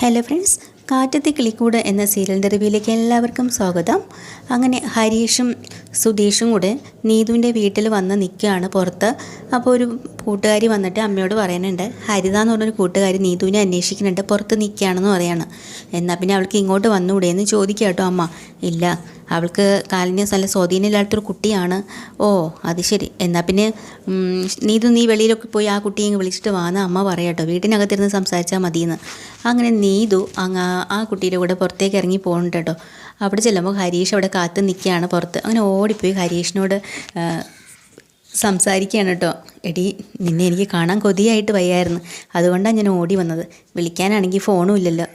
Hello friends, കാറ്റത്തെ കിളിക്കൂട് എന്ന സീരിയലിൻ്റെ റിവ്യൂയിലേക്ക് എല്ലാവർക്കും സ്വാഗതം. അങ്ങനെ ഹരീഷും സുധീഷും കൂടെ നീതുവിൻ്റെ വീട്ടിൽ വന്ന് നിൽക്കുകയാണ് പുറത്ത്. അപ്പോൾ ഒരു കൂട്ടുകാരി വന്നിട്ട് അമ്മയോട് പറയുന്നുണ്ട്, ഹരിത എന്ന് പറഞ്ഞൊരു കൂട്ടുകാരി നീതുവിനെ അന്വേഷിക്കുന്നുണ്ട്, പുറത്ത് നിൽക്കുകയാണെന്ന് പറയാണ്. എന്നാൽ പിന്നെ അവൾക്ക് ഇങ്ങോട്ട് വന്നുകൂടെ എന്ന് ചോദിക്കുക കേട്ടോ അമ്മ. ഇല്ല, അവൾക്ക് കാലിന് നല്ല സ്വാധീനമില്ലാത്തൊരു കുട്ടിയാണ്. ഓ അത് ശരി, എന്നാൽ പിന്നെ നീ വെളിയിലൊക്കെ പോയി ആ കുട്ടിയെ വിളിച്ചിട്ട് വാന്ന് അമ്മ പറയാട്ടോ, വീട്ടിനകത്തിരുന്ന് സംസാരിച്ചാൽ മതിയെന്ന്. അങ്ങനെ നീതു ആ കുട്ടിയുടെ കൂടെ പുറത്തേക്ക് ഇറങ്ങി പോകുന്നുണ്ട് കേട്ടോ. അവിടെ ചെല്ലുമ്പോൾ ഹരീഷ് അവിടെ കാത്തു നിൽക്കുകയാണ് പുറത്ത്. അങ്ങനെ ഓടിപ്പോയി ഹരീഷിനോട് സംസാരിക്കുകയാണ് കേട്ടോ. എടി, നിന്നെ എനിക്ക് കാണാൻ കൊതിയായിട്ട് വയ്യായിരുന്നു, അതുകൊണ്ടാണ് ഞാൻ ഓടി വന്നത്. വിളിക്കാനാണെങ്കിൽ ഫോണും ഇല്ലല്ലോ.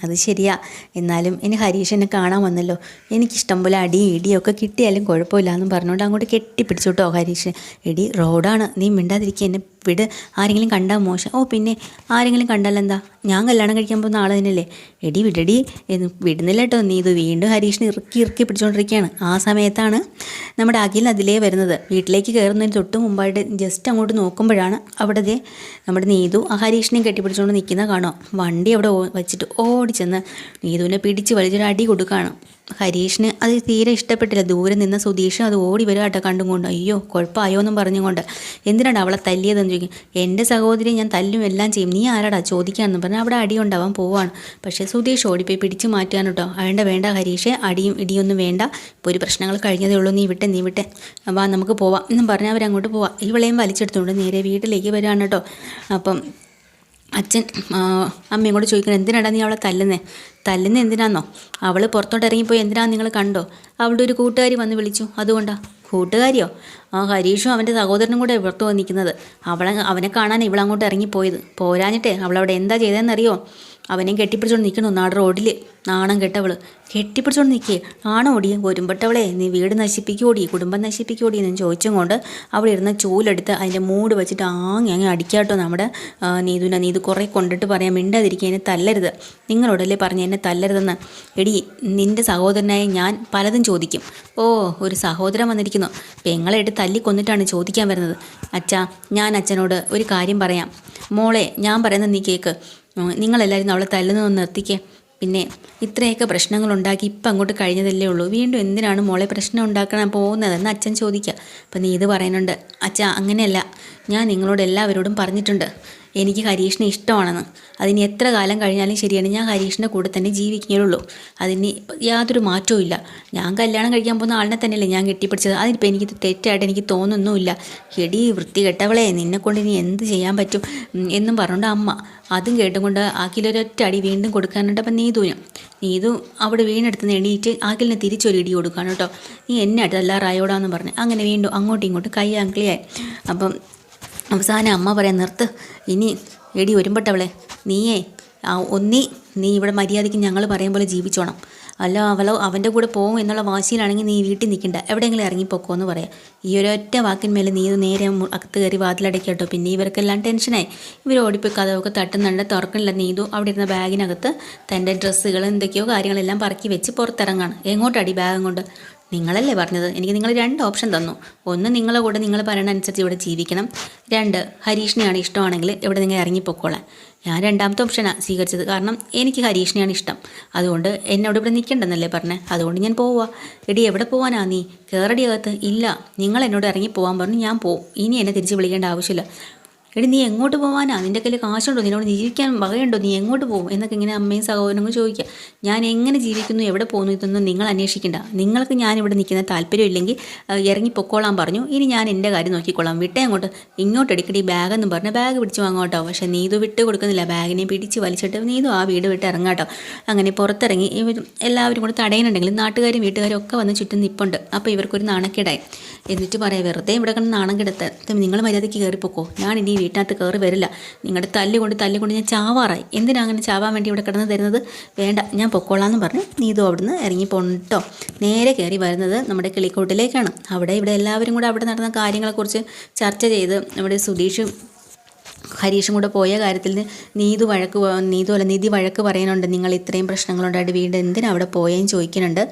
അത് ശരിയാ, എന്നാലും ഇനി ഹരീഷ് എന്നെ കാണാൻ വന്നല്ലോ, എനിക്കിഷ്ടം പോലെ അടിയും ഇടിയൊക്കെ കിട്ടിയാലും കുഴപ്പമില്ല എന്നും പറഞ്ഞുകൊണ്ട് അങ്ങോട്ട് കെട്ടിപ്പിടിച്ചു കേട്ടോ ഹരീഷ്. എടി, റോഡാണ്, നീ മിണ്ടാതിരിക്കുക, എന്നെ വിട്, ആരെങ്കിലും കണ്ടാൽ മോശം. ഓ പിന്നെ ആരെങ്കിലും കണ്ടാലെന്താ, ഞാൻ കല്യാണം കഴിക്കാൻ പോകുന്ന ആൾ തന്നെയല്ലേ. എടി വിടടി എന്ന് വിടുന്നില്ല കേട്ടോ. നീ ഇത് വീണ്ടും ഹരീഷിനെ ഇറുക്കി പിടിച്ചുകൊണ്ടിരിക്കുകയാണ്. ആ സമയത്താണ് നമ്മുടെ അഖിൽ അതിലേ വരുന്നത്. വീട്ടിലേക്ക് കയറുന്നതിന് തൊട്ട് മുമ്പായിട്ട് ജസ്റ്റ് അങ്ങോട്ട് നോക്കുമ്പോഴാണ് അവിടെ നമ്മുടെ നീതു ആ ഹരീഷിനെയും കെട്ടിപ്പിടിച്ചുകൊണ്ട് നിൽക്കുന്ന കാണോ. വണ്ടി അവിടെ വെച്ചിട്ട് ഓടിച്ചെന്ന് നീതുവിനെ പിടിച്ച് വലിച്ചൊരു അടി കൊടുക്കുകയാണ്. ഹരീഷിന് അത് തീരെ ഇഷ്ടപ്പെട്ടില്ല. ദൂരെ നിന്ന് സുധീഷ് അത് ഓടി വരിക കേട്ടോ കണ്ടും കൊണ്ട്. അയ്യോ കുഴപ്പമായോ എന്നും പറഞ്ഞുകൊണ്ട്, എന്തിനാണ് അവളെ തല്ലിയതെന്ന് ചോദിക്കും. എൻ്റെ സഹോദരി ഞാൻ തല്ലും എല്ലാം ചെയ്യും, നീ ആരാടാ ചോദിക്കാമെന്ന് പറഞ്ഞാൽ അവിടെ അടി ഉണ്ടാവാൻ പോവാണ്. പക്ഷേ സുധീഷ് ഓടിപ്പോയി പിടിച്ച് മാറ്റാൻ കേട്ടോ. വേണ്ട ഹരീഷ്, അടിയും ഇടിയൊന്നും വേണ്ട, ഇപ്പോൾ ഒരു പ്രശ്നങ്ങൾ കഴിഞ്ഞതേ ഉള്ളൂ, നീ വിട്ടെ വാ നമുക്ക് പോവാം എന്നും പറഞ്ഞാൽ അവരങ്ങോട്ട് പോവാം. ഇവളെയും വലിച്ചെടുത്തുകൊണ്ട് നേരെ വീട്ടിലേക്ക് വരികയാണ് കേട്ടോ. അപ്പം അച്ഛൻ അമ്മയും കൂടെ ചോദിക്കണം, എന്തിനാടാ നീ അവളെ തല്ലുന്നത് എന്തിനാന്നോ? അവൾ പുറത്തോട്ട് ഇറങ്ങിപ്പോയി, എന്തിനാന്ന് നിങ്ങൾ കണ്ടോ? അവളുടെ ഒരു കൂട്ടുകാരി വന്ന് വിളിച്ചു, അതുകൊണ്ടാ. കൂട്ടുകാരിയോ? ആ ഹരീഷും അവൻ്റെ സഹോദരനും കൂടെ പുറത്ത് വന്ന് നിൽക്കുന്നത്. അവനെ കാണാൻ ഇവളങ്ങോട്ട് ഇറങ്ങിപ്പോയത്. പോരാഞ്ഞിട്ടേ അവളവിടെ എന്താ ചെയ്തതെന്നറിയോ? അവനെയും കെട്ടിപ്പിടിച്ചോണ്ട് നിൽക്കണു നാട് റോഡിൽ. നാണം കെട്ടവള് കെട്ടിപ്പിടിച്ചോണ്ട് നിൽക്കേ. ആണോ ഓടി ഒരുമ്പെട്ടവളെ, നീ വീട് നശിപ്പിക്കോടി, കുടുംബം നശിപ്പിക്കോടി എന്ന് ചോദിച്ചും കൊണ്ട് അവിടെ ഇരുന്ന് ചൂലെടുത്ത് അതിൻ്റെ മൂട് വെച്ചിട്ട് അങ്ങ് അടിക്കാട്ടോ നമ്മുടെ നീതു കുറേ കൊണ്ടിട്ട് പറയാം, മിണ്ടാതിരിക്കുക, എന്നെ തല്ലരുത്, നിങ്ങളോടല്ലേ പറഞ്ഞ എന്നെ തല്ലരുതെന്ന്. എടി, നിൻ്റെ സഹോദരനായ ഞാൻ പലതും ചോദിക്കും. ഓ, ഒരു സഹോദരൻ വന്നിരിക്കുന്നു, പെങ്ങളായിട്ട് തല്ലിക്കൊന്നിട്ടാണ് ചോദിക്കാൻ വരുന്നത്. അച്ഛാ, ഞാൻ അച്ഛനോട് ഒരു കാര്യം പറയാം. മോളെ, ഞാൻ പറയുന്നത് നീ കേൾക്ക്. നിങ്ങളെല്ലാവരും അവളെ തല്ലുന്നതൊന്ന് നിർത്തിക്കേ. പിന്നെ ഇത്രയൊക്കെ പ്രശ്നങ്ങളുണ്ടാക്കി ഇപ്പം അങ്ങോട്ട് കഴിഞ്ഞതല്ലേ ഉള്ളൂ, വീണ്ടും എന്തിനാണ് മോളെ പ്രശ്നം ഉണ്ടാക്കാൻ പോകുന്നതെന്ന് അച്ഛൻ ചോദിക്കുക. അപ്പം നീ ഇത് പറയുന്നുണ്ട്, അച്ഛാ അങ്ങനെയല്ല, ഞാൻ നിങ്ങളോട് എല്ലാവരോടും പറഞ്ഞിട്ടുണ്ട് എനിക്ക് ഹരീഷിനെ ഇഷ്ടമാണെന്ന്. അതിന് എത്ര കാലം കഴിഞ്ഞാലും ശരിയാണ്, ഞാൻ ഹരീഷിൻ്റെ കൂടെ തന്നെ ജീവിക്കുകയുള്ളൂ. അതിന് യാതൊരു മാറ്റവും ഇല്ല. ഞാൻ കല്യാണം കഴിക്കാൻ പോകുന്ന ആളിനെ തന്നെയല്ലേ ഞാൻ കെട്ടിപ്പിടിച്ചത്. അതിനിപ്പോൾ എനിക്ക് തെറ്റായിട്ട് എനിക്ക് തോന്നുന്നുമില്ല. എടി വൃത്തികെട്ടവളെ, നിന്നെക്കൊണ്ട് ഇനി എന്ത് ചെയ്യാൻ പറ്റും എന്നും പറഞ്ഞുകൊണ്ട് അമ്മ അതും കേട്ടുകൊണ്ട് ആക്കിലൊരൊറ്റ അടി വീണ്ടും കൊടുക്കാനുണ്ട്. അപ്പം നീതു അവിടെ വീണെടുത്ത് എണീറ്റ് ആക്കിലിനെ തിരിച്ചൊരു ഇടി കൊടുക്കാണ് കേട്ടോ. നീ എന്നെ അടുത്തല്ലാറായോടാന്ന് പറഞ്ഞ് അങ്ങനെ വീണ്ടും അങ്ങോട്ടും ഇങ്ങോട്ടും കൈ അങ്കിളിയായി. അപ്പം അവസാനം അമ്മ പറയാൻ, നിർത്ത് ഇനി. എടി ഒരുമ്പെട്ടവളെ, നീ ഇവിടെ മര്യാദയ്ക്ക് ഞങ്ങൾ പറയും പോലെ ജീവിച്ചോണം. അല്ല അവൻ്റെ കൂടെ പോകും എന്നുള്ള വാശിയിലാണെങ്കിൽ നീ വീട്ടിൽ നിൽക്കണ്ട, എവിടെയെങ്കിലും ഇറങ്ങിപ്പോക്കോ എന്ന് പറയാം. ഈ ഒരൊറ്റ വാക്കിന്മേൽ നീ നേരെ അകത്ത് കയറി വാതിലടയ്ക്കട്ടോ. പിന്നെ ഇവർക്കെല്ലാം ടെൻഷനായി. ഇവർ ഓടിപ്പോയി കഥവൊക്കെ തട്ടുന്നുണ്ട്, തുറക്കണില്ല. നീതു അവിടെ ഇരുന്ന ബാഗിനകത്ത് തൻ്റെ ഡ്രസ്സുകൾ എന്തൊക്കെയോ കാര്യങ്ങളെല്ലാം പറക്കി വെച്ച് പുറത്തിറങ്ങാണ്. എങ്ങോട്ടടി ബാഗും കൊണ്ട്? നിങ്ങളല്ലേ പറഞ്ഞത്, എനിക്ക് നിങ്ങൾ 2 ഓപ്ഷൻ തന്നു. ഒന്ന്, നിങ്ങളെ കൂടെ നിങ്ങൾ പറയണ അനുസരിച്ച് ഇവിടെ ജീവിക്കണം. 2, ഹരീഷിനെയാണ് ഇഷ്ടമാണെങ്കിൽ ഇവിടെ നിങ്ങൾ ഇറങ്ങിപ്പോക്കോളാം. ഞാൻ 2ാമത്തെ ഓപ്ഷനാണ് സ്വീകരിച്ചത്. കാരണം എനിക്ക് ഹരീഷിനെയാണ് ഇഷ്ടം. അതുകൊണ്ട് എന്നോട് ഇവിടെ നിൽക്കണ്ടെന്നല്ലേ പറഞ്ഞത്. അതുകൊണ്ട് ഞാൻ പോവുക. എടി, എവിടെ പോവാനാ നീ? കയറടി അകത്ത്. ഇല്ല, നിങ്ങൾ എന്നോട് ഇറങ്ങി പോകാൻ പറഞ്ഞു, ഞാൻ പോവും. ഇനി എന്നെ തിരിച്ച് വിളിക്കേണ്ട ആവശ്യമില്ല. എടി, നീ എങ്ങോട്ട് പോകാനാ? നിൻ്റെ കയ്യിൽ കാശുണ്ടോ? നിന്നോട് ജീവിക്കാൻ വകയുണ്ടോ? നീ എങ്ങോട്ട് പോകും എന്നൊക്കെ ഇങ്ങനെ അമ്മയും സഹോദരനും ചോദിക്കുക. ഞാൻ എങ്ങനെ ജീവിക്കുന്നു, എവിടെ പോകുന്നു, ഇതൊന്നും നിങ്ങൾ അന്വേഷിക്കേണ്ട. നിങ്ങൾക്ക് ഞാനിവിടെ നിൽക്കുന്ന താല്പര്യമില്ലെങ്കിൽ ഇറങ്ങിപ്പൊക്കോളാൻ പറഞ്ഞു. ഇനി ഞാൻ എൻ്റെ കാര്യം നോക്കിക്കോളാം. വിട്ടേ അങ്ങോട്ട്. ഇങ്ങോട്ട് എടുക്കടി ബാഗെന്നും പറഞ്ഞ് ബാഗ് പിടിച്ച് വാങ്ങോട്ടോ. പക്ഷേ നീതു വിട്ട് കൊടുക്കുന്നില്ല. ബാഗിനെ പിടിച്ച് വലിച്ചിട്ട് നീതു ആ വീട് വിട്ട് ഇറങ്ങാട്ടോ. അങ്ങനെ പുറത്തിറങ്ങി എല്ലാവരും കൂടെ തടയുന്നുണ്ടെങ്കിലും നാട്ടുകാരും വീട്ടുകാരും ഒക്കെ വന്ന് ചുറ്റും നിൽപ്പുണ്ട്. അപ്പോൾ ഇവർക്കൊരു നാണക്കേടായി. എന്നിട്ട് പറയാം, വെറുതെ ഇവിടെ കിടന്ന് നാണം കിടത്ത്, നിങ്ങൾ മര്യാദയ്ക്ക് കയറിപ്പോക്കോ, ഞാൻ ഇനി വീട്ടിനകത്ത് കയറി വരില്ല. നിങ്ങളുടെ തല്ലുകൊണ്ട് ഞാൻ ചാവാറായി. എന്തിനാ അങ്ങനെ ചാവാൻ വേണ്ടി ഇവിടെ കിടന്ന് തരുന്നത്? വേണ്ട, ഞാൻ പൊക്കോളാമെന്ന് പറഞ്ഞ് നീതു അവിടുന്ന് ഇറങ്ങി പോട്ടോ. നേരെ കയറി വരുന്നത് നമ്മുടെ കിളിക്കൂട്ടിലേക്കാണ്. അവിടെ ഇവിടെ എല്ലാവരും കൂടെ അവിടെ നടന്ന കാര്യങ്ങളെക്കുറിച്ച് ചർച്ച ചെയ്ത് നമ്മുടെ സുധീഷും ഹരീഷും കൂടെ പോയ കാര്യത്തിൽ നിധി വഴക്ക് പറയുന്നുണ്ട്. നിങ്ങൾ ഇത്രയും പ്രശ്നങ്ങളുണ്ടായിട്ട് വീണ്ടും എന്തിനാ അവിടെ പോയെന്ന് ചോദിക്കുന്നുണ്ട്.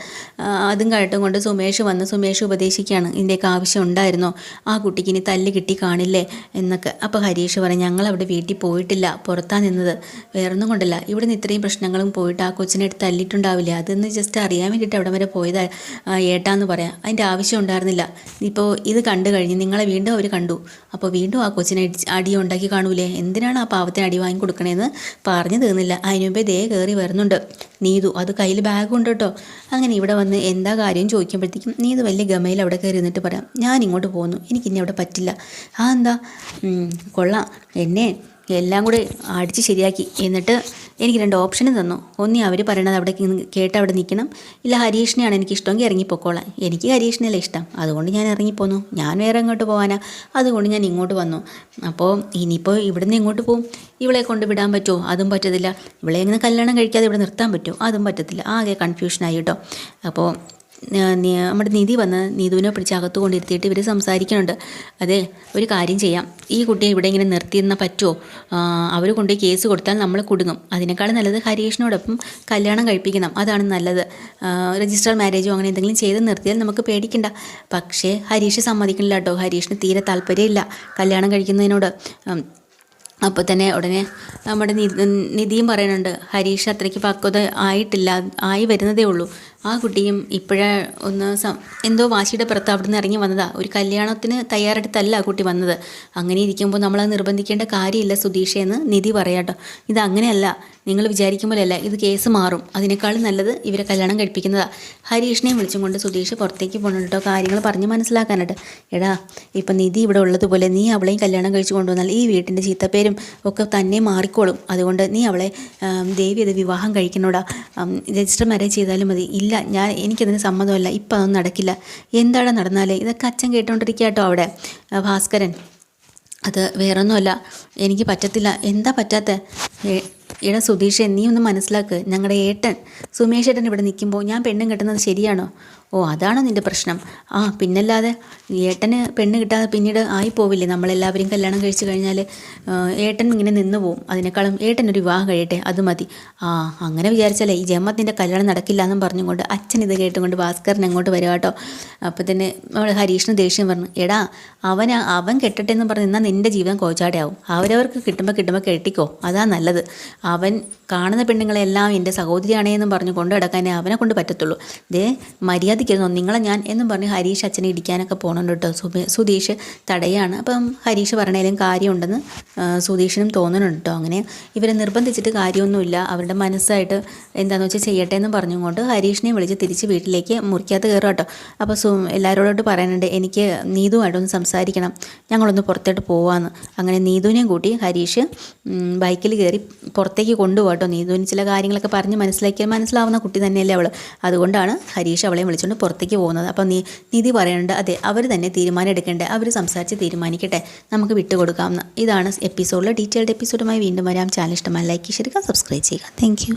അതും കേട്ടും കൊണ്ട് സുമേഷ് ഉപദേശിക്കുകയാണ്, ഇതിൻ്റെയൊക്കെ ആവശ്യം ഉണ്ടായിരുന്നോ, ആ കുട്ടിക്ക് ഇനി തല്ല് കിട്ടി കാണില്ലേ എന്നൊക്കെ. അപ്പോൾ ഹരീഷ് പറയും, ഞങ്ങളവിടെ വീട്ടിൽ പോയിട്ടില്ല, പുറത്താണ് നിന്നത്, വേറൊന്നും കൊണ്ടല്ല, ഇവിടെ നിന്ന് ഇത്രയും പ്രശ്നങ്ങളും പോയിട്ട് ആ കൊച്ചിനെ എടുത്ത് തല്ലിയിട്ടുണ്ടാവില്ല, അതൊന്ന് ജസ്റ്റ് അറിയാൻ വേണ്ടിയിട്ട് അവിടെ വരെ പോയതാ ഏട്ടാന്ന് പറയാം, അതിൻ്റെ ആവശ്യം ഉണ്ടായിരുന്നില്ല. ഇപ്പോൾ ഇത് കണ്ടു കഴിഞ്ഞ് നിങ്ങളെ വീണ്ടും അവർ കണ്ടു, അപ്പോൾ വീണ്ടും ആ കൊച്ചിനെ അടി ഉണ്ടാക്കി കാണൂലേ, എന്തിനാണ് ആ പാവത്തിന് അടി വാങ്ങി കൊടുക്കണേന്ന് പറഞ്ഞു തീർന്നില്ല. അതിന് മുമ്പേ ദേ കയറി വരുന്നുണ്ട് നീതു, അത് കയ്യിൽ ബാഗുണ്ട് കേട്ടോ. അങ്ങനെ ഇവിടെ വന്ന് എന്താ കാര്യം ചോദിക്കുമ്പോഴത്തേക്കും നീതു വലിയ ഗമയിൽ അവിടെ കയറി നിന്നിട്ട് പറയാം, ഞാൻ ഇങ്ങോട്ട് പോകുന്നു, എനിക്കിനി അവിടെ പറ്റില്ല. എന്താ കൊള്ളാം, എന്നെ എല്ലാം കൂടെ അടിച്ച് ശരിയാക്കി, എന്നിട്ട് എനിക്ക് 2 ഓപ്ഷന് തന്നു. ഒന്നി അവർ പറയണത് അവിടെ കേട്ട് അവിടെ നിൽക്കണം, ഇല്ല ഹരീഷിനെയാണ് എനിക്ക് ഇഷ്ടമെങ്കിൽ ഇറങ്ങിപ്പോക്കോളാം. എനിക്ക് ഹരീഷിനല്ലേ ഇഷ്ടം, അതുകൊണ്ട് ഞാൻ ഇറങ്ങിപ്പോന്നു. ഞാൻ വേറെ എങ്ങോട്ട് പോകാനാ, അതുകൊണ്ട് ഞാൻ ഇങ്ങോട്ട് വന്നു. അപ്പോൾ ഇനിയിപ്പോൾ ഇവിടുന്ന് എങ്ങോട്ട് പോകും, ഇവളെ കൊണ്ട് വിടാൻ പറ്റുമോ, അതും പറ്റത്തില്ല. ഇവളെ എങ്ങനെ കല്യാണം കഴിക്കാതെ ഇവിടെ നിർത്താൻ പറ്റുമോ, അതും പറ്റത്തില്ല. ആകെ കൺഫ്യൂഷനായി കേട്ടോ. അപ്പോൾ നമ്മുടെ നിധി വന്ന് നീതുവിനെ പിടിച്ച് അകത്ത് കൊണ്ടിരുത്തിയിട്ട് ഇവർ സംസാരിക്കുന്നുണ്ട്. അതെ, ഒരു കാര്യം ചെയ്യാം, ഈ കുട്ടിയെ ഇവിടെ ഇങ്ങനെ നിർത്തിയിരുന്നാൽ പറ്റുമോ, അവർ കൊണ്ടുപോയി കേസ് കൊടുത്താൽ നമ്മൾ കുടുങ്ങും, അതിനേക്കാളും നല്ലത് ഹരീഷിനോടൊപ്പം കല്യാണം കഴിപ്പിക്കണം, അതാണ് നല്ലത്. രജിസ്റ്റർ മാരേജോ അങ്ങനെ എന്തെങ്കിലും ചെയ്ത് നിർത്തിയാൽ നമുക്ക് പേടിക്കണ്ട. പക്ഷേ ഹരീഷ് സമ്മതിക്കണില്ല കേട്ടോ, ഹരീഷിന് തീരെ താല്പര്യമില്ല കല്യാണം കഴിക്കുന്നതിനോട്. അപ്പോൾ തന്നെ ഉടനെ നമ്മുടെ നിധിയും പറയുന്നുണ്ട്, ഹരീഷ് അത്രയ്ക്ക് പക്വത ആയി വരുന്നതേ ഉള്ളൂ, ആ കുട്ടിയും ഇപ്പോഴേ ഒന്ന് എന്തോ വാശിയുടെ പുറത്ത് അവിടെ നിന്ന് ഇറങ്ങി വന്നതാ, ഒരു കല്യാണത്തിന് തയ്യാറെടുത്തല്ല ആ കുട്ടി വന്നത്. അങ്ങനെ ഇരിക്കുമ്പോൾ നമ്മളത് നിർബന്ധിക്കേണ്ട കാര്യമില്ല സുധീഷയെന്ന് നിധി പറയാട്ടോ. ഇതങ്ങനെയല്ല, നിങ്ങൾ വിചാരിക്കുമ്പോഴല്ല, ഇത് കേസ് മാറും, അതിനേക്കാളും നല്ലത് ഇവരെ കല്യാണം കഴിപ്പിക്കുന്നതാണ്. ഹരീഷിനെയും വിളിച്ചും കൊണ്ട് സുധീഷ് പുറത്തേക്ക് പോകണം കാര്യങ്ങൾ പറഞ്ഞ് മനസ്സിലാക്കാനായിട്ട്. എടാ, ഇപ്പം നിധി ഇവിടെ ഉള്ളതുപോലെ നീ അവളെയും കല്യാണം കഴിച്ചു കൊണ്ടുവന്നാൽ ഈ വീട്ടിൻ്റെ ചീത്തപ്പേരും ഒക്കെ തന്നെ മാറിക്കോളും. അതുകൊണ്ട് നീ അവളെ ദേവി അത് വിവാഹം കഴിക്കണോടാ, രജിസ്റ്റർ മാരേജ് ചെയ്താലും മതി. ഇല്ല, എനിക്കതിന് സമ്മതമല്ല, ഇപ്പം അതൊന്നും നടക്കില്ല. എന്താണ് നടന്നാലേ, ഇതൊക്കെ അച്ഛൻ കേട്ടോണ്ടിരിക്കുക കേട്ടോ അവിടെ ഭാസ്കരൻ. അത് വേറൊന്നുമല്ല, എനിക്ക് പറ്റത്തില്ല. എന്താ പറ്റാത്ത? എടാ സുധീഷ്, നീ ഒന്ന് മനസ്സിലാക്ക്, ഞങ്ങളുടെ ഏട്ടൻ സുമേഷ് ഏട്ടൻ ഇവിടെ നിൽക്കുമ്പോൾ ഞാൻ പെണ്ണും കെട്ടുന്നത് ശരിയാണോ? ഓ, അതാണോ നിൻ്റെ പ്രശ്നം? പിന്നല്ലാതെ ഏട്ടന് പെണ്ണ് കിട്ടാതെ പിന്നീട് ആയിപ്പോവില്ലേ, നമ്മളെല്ലാവരും കല്യാണം കഴിച്ച് കഴിഞ്ഞാൽ ഏട്ടൻ ഇങ്ങനെ നിന്ന് പോവും. അതിനേക്കാളും ഏട്ടനൊരു വിവാഹം കഴിയട്ടെ, അത് മതി. അങ്ങനെ വിചാരിച്ചാലേ ഈ ജന്മത്തിൻ്റെ കല്യാണം നടക്കില്ല എന്നും പറഞ്ഞുകൊണ്ട് അച്ഛൻ ഇത് കേട്ടുകൊണ്ട് ഭാസ്കരൻ അങ്ങോട്ട് വരിക കേട്ടോ. അപ്പോൾ തന്നെ ഹരീഷിന് ദേഷ്യം പറഞ്ഞു, എടാ അവൻ കെട്ടട്ടെ എന്ന് പറഞ്ഞ് നിന്നാൽ നിൻ്റെ ജീവിതം കോച്ചാടെയാവും. അവരവർക്ക് കിട്ടുമ്പോൾ കെട്ടിക്കോ, അതാ നല്ലത്. അവൻ കാണുന്ന പെണ്ണുങ്ങളെല്ലാം എൻ്റെ സഹോദരിയാണേന്നും പറഞ്ഞ് കൊണ്ടു കിടക്കാനേ അവനെ കൊണ്ട് പറ്റത്തുള്ളൂ. ദേ മര്യാദയ്ക്കായിരുന്നു നിങ്ങളെ ഞാൻ എന്നും പറഞ്ഞ് ഹരീഷ് അച്ഛനെ ഇടിക്കാനൊക്കെ പോകണുണ്ട് കേട്ടോ. സുധീഷ് തടയാണ്. അപ്പം ഹരീഷ് പറഞ്ഞാലും കാര്യമുണ്ടെന്ന് സുധീഷിനും തോന്നുന്നുണ്ട് കേട്ടോ. അങ്ങനെ ഇവരെ നിർബന്ധിച്ചിട്ട് കാര്യമൊന്നുമില്ല, അവരുടെ മനസ്സായിട്ട് എന്താണെന്ന് വെച്ചാൽ ചെയ്യട്ടെ എന്ന് പറഞ്ഞുകൊണ്ട് ഹരീഷിനെ വിളിച്ച് തിരിച്ച് വീട്ടിലേക്ക് മുറിക്കകത്ത് കയറുക കേട്ടോ. അപ്പോൾ എല്ലാവരോടും പറയാനുണ്ട്, എനിക്ക് നീതുമായിട്ടൊന്ന് സംസാരിക്കണം, ഞങ്ങളൊന്ന് പുറത്തോട്ട് പോവാമെന്ന്. അങ്ങനെ നീതുവിനെയും കൂട്ടി ഹരീഷ് ബൈക്കിൽ കയറി പുറത്തേക്ക് കൊണ്ടുപോകാം കേട്ടോ. നീതുവിന് ചില കാര്യങ്ങളൊക്കെ പറഞ്ഞ് മനസ്സിലാവുന്ന കുട്ടി തന്നെയല്ലേ അവൾ, അതുകൊണ്ടാണ് ഹരീഷ് അവളെ വിളിച്ചുകൊണ്ട് പുറത്തേക്ക് പോകുന്നത്. അപ്പോൾ നിധി പറയുന്നുണ്ട്, അതെ അവർ തന്നെ തീരുമാനം എടുക്കേണ്ടത്, അവർ സംസാരിച്ച് തീരുമാനിക്കട്ടെ, നമുക്ക് വിട്ടുകൊടുക്കാമെന്ന്. ഇതാണ് എപ്പിസോഡിൽ. ഡീറ്റെയിൽഡ് എപ്പിസോഡുമായി വീണ്ടും വരാം. ചാനൽ ഇഷ്ടമായി ലൈക്ക് ചെയ്യുക, സബ്സ്ക്രൈബ് ചെയ്യുക. താങ്ക്